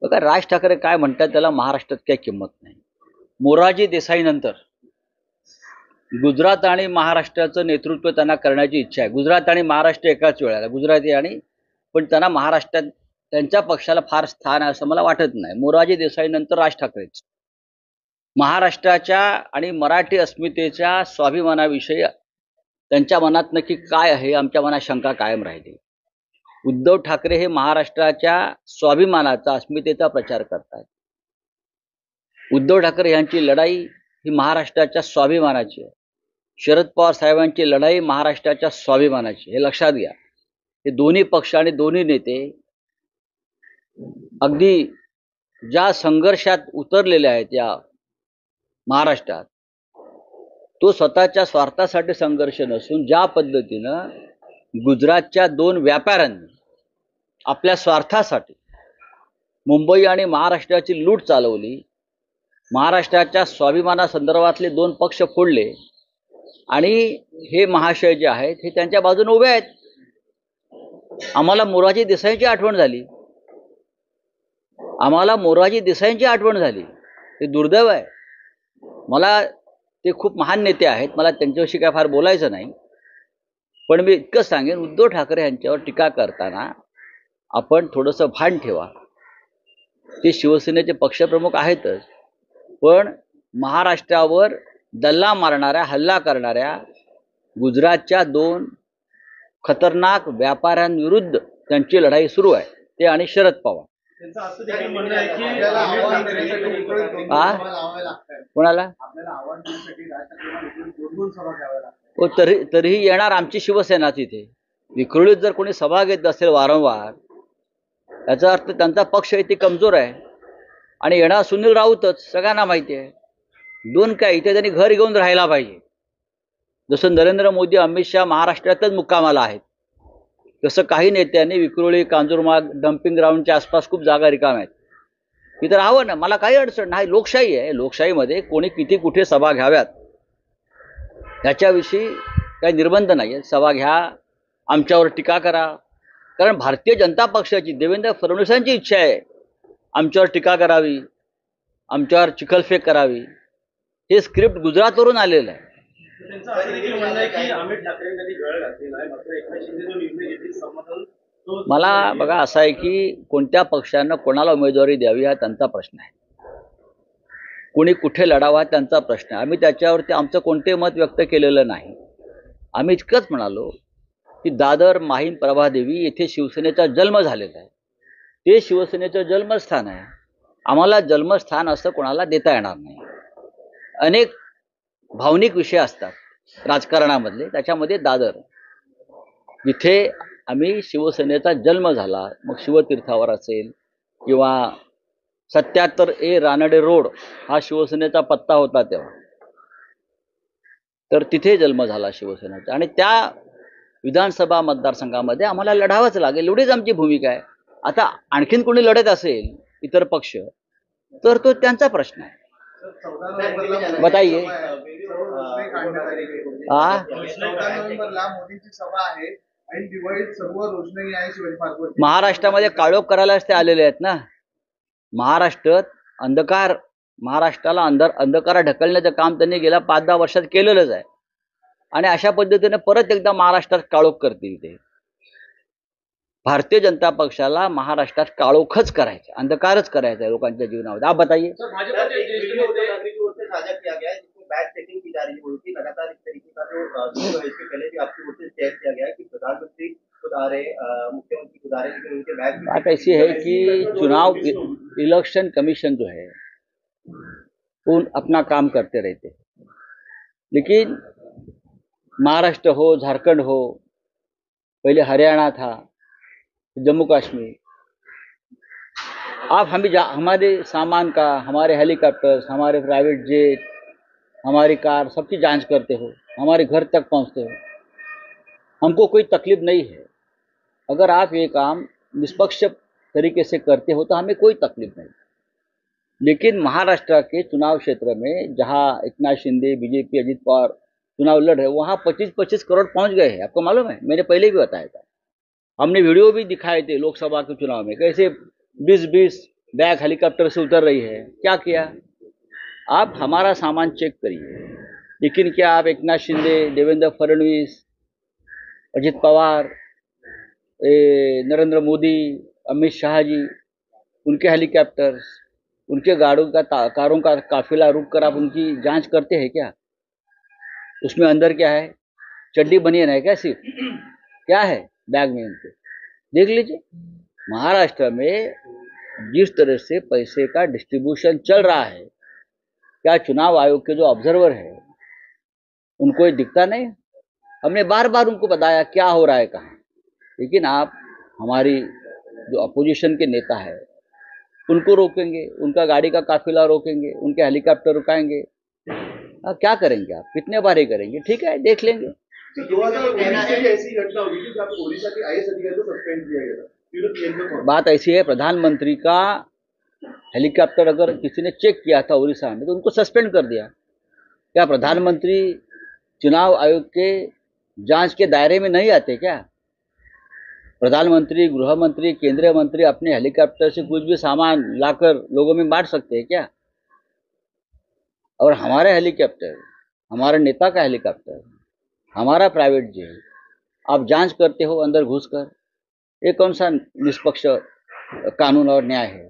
बघा, राज ठाकरे काय म्हणतात त्याला महाराष्ट्रात काही किंमत नाही. मोरारजी देसाई नंतर गुजरात आणि महाराष्ट्राचं नेतृत्व त्यांना करण्याची इच्छा आहे. गुजरात आणि महाराष्ट्र एकाच वेळेला, गुजराती आणि पण त्यांना महाराष्ट्रात त्यांच्या पक्षाला फार स्थान आहे असं मला वाटत नाही. मोरारजी देसाई नंतर राज ठाकरेच. महाराष्ट्राच्या आणि मराठी अस्मितेच्या स्वाभिमानाविषयी त्यांच्या मनात नक्की काय आहे, आमच्या मनात शंका कायम राहिली. उद्धव ठाकरे हे महाराष्ट्राच्या स्वाभिमानाचा, अस्मितेचा प्रचार करतात. उद्धव ठाकरे यांची लढाई ही महाराष्ट्राच्या स्वाभिमानाची आहे. शरद पवार साहेबांची लढाई महाराष्ट्राच्या स्वाभिमानाची, हे लक्षात घ्या. हे दोन्ही पक्ष आणि दोन्ही नेते अगदी ज्या संघर्षात उतरलेले आहेत या महाराष्ट्रात, तो स्वतःच्या स्वार्थासाठी संघर्ष नसून ज्या पद्धतीनं गुजरातच्या दोन व्यापाऱ्यांनी आपल्या स्वार्थासाठी मुंबई आणि महाराष्ट्राची लूट चालवली, महाराष्ट्राच्या स्वाभिमानासंदर्भातले दोन पक्ष फोडले आणि हे महाशय जे आहेत हे त्यांच्या बाजूने उभे आहेत. आम्हाला मोरारजी देसाईंची आठवण झाली, आम्हाला मोरारजी देसाईंची आठवण झाली. हे दुर्दैव आहे. मला ते खूप महान नेते आहेत, मला त्यांच्याविषयी काय फार बोलायचं नाही. पण मी इतकं सांगेन, उद्धव ठाकरे यांच्यावर टीका करताना आपण थोडंसं भान ठेवा. ते शिवसेनेचे पक्षप्रमुख आहेतच, पण महाराष्ट्रावर दल्ला मारणाऱ्या, हल्ला करणाऱ्या गुजरातच्या दोन खतरनाक व्यापाऱ्यांविरुद्ध त्यांची लढाई सुरू आहे. ते आणि शरद पवार. कोणाला तरीही येणार आमची शिवसेना तिथे. विक्रोळीत जर कोणी सभा घेत असेल वारंवार, याचा अर्थ त्यांचा पक्ष इथे कमजोर आहे. आणि येणार सुनील राऊतच, सगळ्यांना माहिती आहे. दोन काय, इथे त्यांनी घर घेऊन राहायला पाहिजे. जसं नरेंद्र मोदी, अमित शहा महाराष्ट्रातच मुक्कामाला आहेत, तसं काही नेत्यांनी विक्रोळी, कांजूरमार्ग, डम्पिंग ग्राउंडच्या आसपास खूप जागा रिकाम्या आहेत, तिथं राहावं ना. मला काही अडचण नाही. लोकशाही आहे. लोकशाहीमध्ये कोणी किती कुठे सभा घ्याव्यात याच्याविषयी काही निर्बंध नाही आहे. सभा घ्या, आमच्यावर टीका करा. कारण भारतीय जनता पक्षाची, देवेंद्र फडणवीसांची इच्छा आहे आमच्यावर टीका करावी, आमच्यावर चिखलफेक करावी. हे स्क्रिप्ट गुजरातवरून आलेलं आहे. मला बघा असं आहे की कोणत्या पक्षानं कोणाला उमेदवारी द्यावी हा त्यांचा प्रश्न आहे, कोणी कुठे लढावा त्यांचा प्रश्न आहे. आम्ही त्याच्यावरती आमचं कोणते मत व्यक्त केलेलं नाही. आम्ही इतकंच म्हणालो की दादर, माहीम, प्रभादेवी येथे शिवसेनेचा जन्म झालेला आहे. ते शिवसेनेचं जन्मस्थान आहे. आम्हाला जन्मस्थान असं कोणाला देता येणार नाही. अनेक भावनिक विषय असतात राजकारणामधले, त्याच्यामध्ये दादर जिथे आम्ही शिवसेनेचा जन्म झाला, मग शिवतीर्थावर असेल किंवा 77A रानडे रोड हा शिवसेनेचा पत्ता होता तेव्हा, तर तिथे जन्म झाला शिवसेनेचा. आणि त्या विधानसभा मतदारसंघामध्ये आम्हाला लढावंच लागेल, एवढीच आमची भूमिका आहे. आता आणखीन कोणी लढत असेल इतर पक्ष, तर तो त्यांचा प्रश्न आहे. बताइए. महाराष्ट्रामध्ये काळोख करायलाच ते आलेले आहेत ना. महाराष्ट्रात महाराष्ट्राला अंधकारात ढकलण्याचं काम त्यांनी गेल्या 5-10 वर्षात केलेलंच आहे. आणि अशा पद्धतीने परत एकदा महाराष्ट्रात काळोख करतील ते. भारतीय जनता पक्षाला महाराष्ट्रात काळोखच करायचं, अंधकारच करायचा आहे लोकांच्या जीवनामध्ये. आप बताइए. बात ऐसी है कि चुनाव इलेक्शन कमीशन जो है वो अपना काम करते रहते हैं, लेकिन महाराष्ट्र हो, झारखंड हो, पहले हरियाणा था, जम्मू कश्मीर, आप हमारे सामान का, हमारे हेलीकॉप्टर्स, हमारे प्राइवेट जेट, हमारी कार, सबकी जांच करते हो, हमारे घर तक पहुंचते हो. हमको कोई तकलीफ नहीं है. अगर आप ये काम निष्पक्ष तरीके से करते हो तो हमें कोई तकलीफ नहीं. लेकिन महाराष्ट्र के चुनाव क्षेत्र में जहां एकनाथ शिंदे, बीजेपी, अजित पवार चुनाव लड़ रहे, वहां 25-25 करोड़ पहुंच गए हैं. आपको मालूम है, मैंने पहले भी बताया था. हमने वीडियो भी दिखाए थे लोकसभा के चुनाव में, कैसे 20-20 बैग हेलीकॉप्टर से उतर रही है। क्या किया? आप हमारा सामान चेक करिए, लेकिन क्या आप एकनाथ शिंदे, देवेंद्र फडणवीस, अजित पवार, नरेंद्र मोदी, अमित शाह जी, उनके हेलीकॉप्टर्स, उनके कारों का काफिला रुक कर आप उनकी जांच करते हैं क्या? उसमें अंदर क्या है? चड्डी बनियान है क्या? सिर्फ क्या है बैग में उनके? देख लीजिए। महाराष्ट्र में जिस तरह से पैसे का डिस्ट्रीब्यूशन चल रहा है, क्या चुनाव आयोग के जो ऑब्जर्वर है उनको ये दिखता नहीं? हमने बार बार उनको बताया क्या हो रहा है कहाँ, लेकिन आप हमारी जो अपोजिशन के नेता है उनको रोकेंगे, उनका गाड़ी का काफिला रोकेंगे, उनके हेलीकॉप्टर रुकाएंगे। क्या करेंगे आप? कितने बार ही करेंगे? ठीक है, देख लेंगे। 2019 में ऐसी घटना हुई थी जब ओडिशा के आईएएस अधिकारी को सस्पेंड किया गया था। बात ऐसी है, प्रधानमंत्री का हेलीकॉप्टर अगर किसी ने चेक किया था उड़ीसा में तो उनको सस्पेंड कर दिया। क्या प्रधानमंत्री चुनाव आयोग के जांच के दायरे में नहीं आते क्या? प्रधानमंत्री, गृह मंत्री, केंद्रीय मंत्री अपने हेलीकॉप्टर से कुछ भी सामान लाकर लोगों में बांट सकते हैं क्या? और हमारे हेलीकॉप्टर, हमारे नेता का हेलीकॉप्टर, हमारा प्राइवेट जेट, आप जांच करते हो अंदर घुसकर, ये कौन सा निष्पक्ष कानून और न्याय है?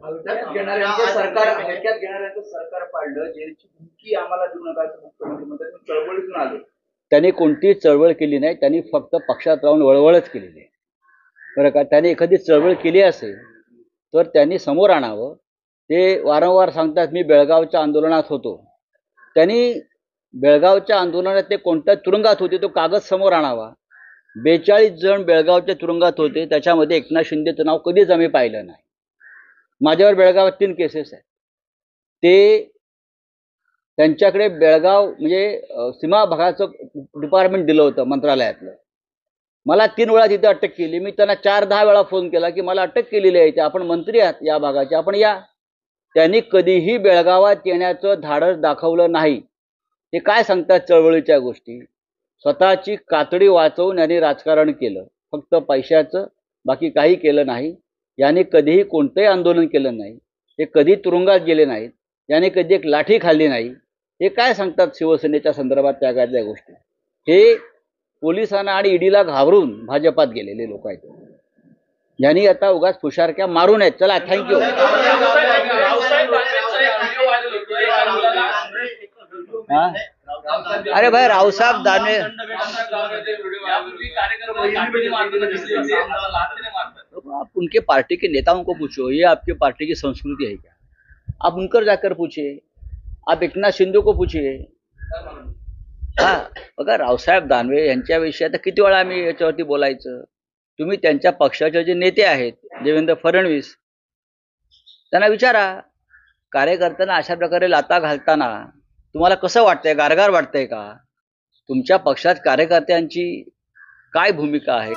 सरकार पाडलं, जेलची धमकी आम्हाला देऊ नका असं मुख्यमंत्री म्हणतात, चळवळीतून आले. त्यांनी कोणतीही चळवळ केली नाही, त्यांनी फक्त पक्षात राहून वळवळच केलेली आहे. बरं का? त्यांनी एखादी चळवळ केली असेल तर त्यांनी समोर आणावं. ते वारंवार सांगतात मी बेळगावच्या आंदोलनात होतो. त्यांनी बेळगावच्या आंदोलनात ते कोणत्या तुरुंगात होते तो कागद समोर आणावा. 42 जण बेळगावच्या तुरुंगात होते, त्याच्यामध्ये एकनाथ शिंदेचं नाव कधीच आम्ही पाहिलं नाही. माझ्यावर बेळगावात 3 केसेस आहेत. ते त्यांच्याकडे बेळगाव म्हणजे सीमा भागाचं डिपार्टमेंट दिलं होतं मंत्रालयातलं. मला 3 वेळा तिथे अटक केली. मी त्यांना 4-10 वेळा फोन केला की मला अटक केलेली आहे, आपण मंत्री आहात या भागाचे, आपण या. त्यांनी कधीही बेळगावात येण्याचं धाडस दाखवलं नाही. ते काय सांगतात चळवळीच्या गोष्टी? स्वतःची कातडी वाचवून यांनी राजकारण केलं, फक्त पैशाचं, बाकी काही केलं नाही. याने कधीही कोणतंही आंदोलन केलं नाही, ते कधी तुरुंगात गेले नाहीत, याने कधी एक लाठी खाल्ली नाही. हे काय सांगतात शिवसेनेच्या संदर्भात त्यागातल्या गोष्टी? हे पोलिसांना आणि ईडीला घाबरून भाजपात गेलेले लोक आहेत. यांनी आता उगाच फुशारक्या मारून आहेत. चला, थँक्यू. अरे भाई, रावसाहेब दानवे, आप उनके पार्टी के नेताओं को पूछो, ये आपके पार्टी की संस्कृति है क्या? आप उनकर जाकर पूछिए, आप एकनाथ शिंदे को पूछिए. हा, बघा, रावसाहेब दानवे यांच्याविषयी आता किती वेळा आम्ही याच्यावरती बोलायचं. तुम्ही त्यांच्या पक्षाचे जे नेते आहेत, देवेंद्र फडणवीस, त्यांना विचारा, कार्यकर्त्यांना अशा प्रकारे लाता घालताना तुम्हाला कसं वाटतंय? गारगार वाटतंय का? तुमच्या पक्षात कार्यकर्त्यांची काय भूमिका आहे?